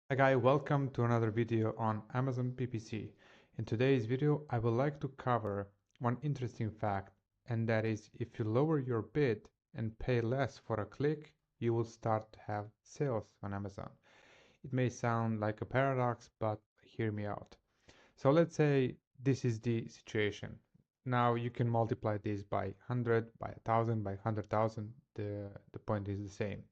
Hi guys, welcome to another video on Amazon PPC. In today's video, I would like to cover one interesting fact, and that is if you lower your bid and pay less for a click, you will start to have sales on Amazon. It may sound like a paradox, but hear me out. So let's say this is the situation. Now you can multiply this by 100, by 1,000, by 100,000. The point is the same.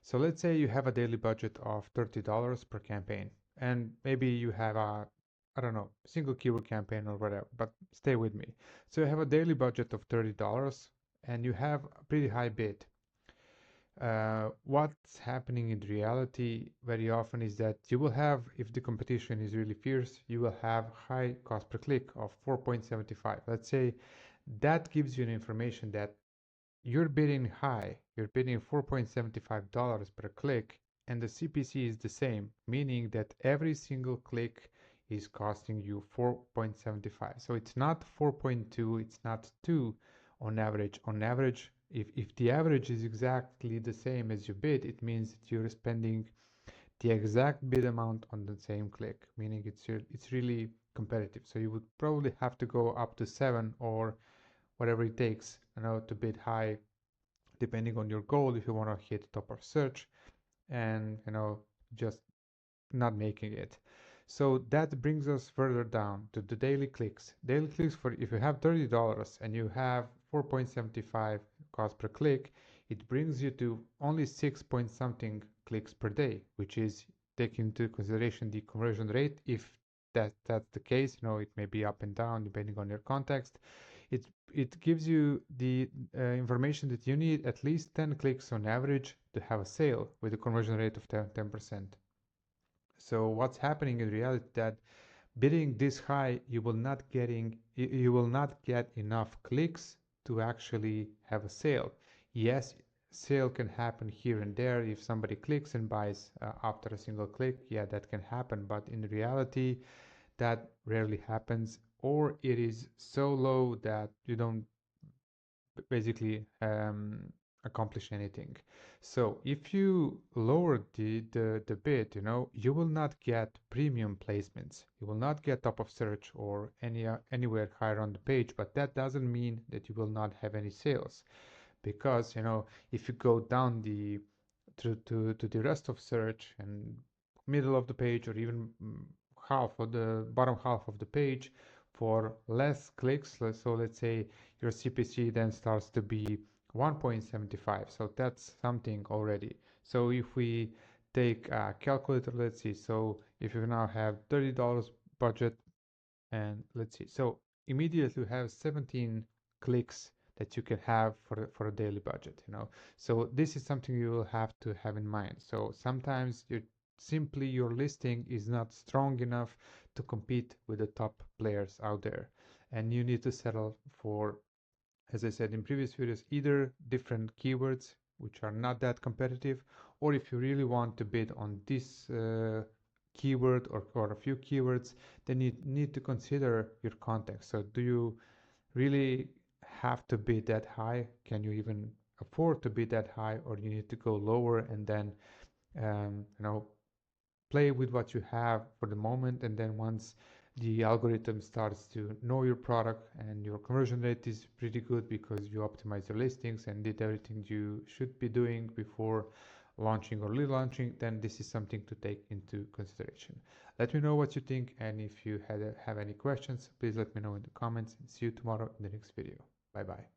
So let's say you have a daily budget of $30 per campaign, and maybe you have a, I don't know, single keyword campaign or whatever, but stay with me. So you have a daily budget of $30 and you have a pretty high bid. What's happening in reality very often is that you will have, if the competition is really fierce, you will have high cost per click of 4.75. Let's say that gives you an information that you're bidding high, you're bidding $4.75 per click, and the CPC is the same, meaning that every single click is costing you 4.75. So it's not 4.2, it's not 2 on average. On average, if the average is exactly the same as you bid, it means that you're spending the exact bid amount on the same click, meaning it's really competitive. So you would probably have to go up to 7 or whatever it takes, to bid high, depending on your goal, if you want to hit top of search and just not making it. So that brings us further down to the daily clicks. Daily clicks, for if you have $30 and you have 4.75 cost per click, it brings you to only 6 point something clicks per day, which is taking into consideration the conversion rate. If that's the case, it may be up and down depending on your context. It gives you the information that you need at least 10 clicks on average to have a sale with a conversion rate of 10%. So what's happening in reality that bidding this high, you will not get enough clicks to actually have a sale. Yes, sale can happen here and there if somebody clicks and buys after a single click. Yeah, that can happen, but in reality, that rarely happens, or it is so low that you don't basically accomplish anything. So if you lower the bid, you will not get premium placements. You will not get top of search or anywhere higher on the page, but that doesn't mean that you will not have any sales, because if you go down to the rest of search and middle of the page, or even half of the bottom half of the page, for less clicks, so let's say your CPC then starts to be 1.75. So that's something already. So if we take a calculator, let's see. So if you now have $30 budget, and let's see, so immediately you have 17 clicks that you can have for a daily budget. So this is something you will have to have in mind. So sometimes simply your listing is not strong enough to compete with the top players out there, and you need to settle for, as I said in previous videos, either different keywords which are not that competitive, or if you really want to bid on this keyword or a few keywords, then you need to consider your context. So do you really have to bid that high? Can you even afford to bid that high, or you need to go lower and then um, you know play with what you have for the moment, and then once the algorithm starts to know your product and your conversion rate is pretty good because you optimize your listings and did everything you should be doing before launching or relaunching, then this is something to take into consideration. Let me know what you think, and if you have any questions, please let me know in the comments. See you tomorrow in the next video. Bye bye.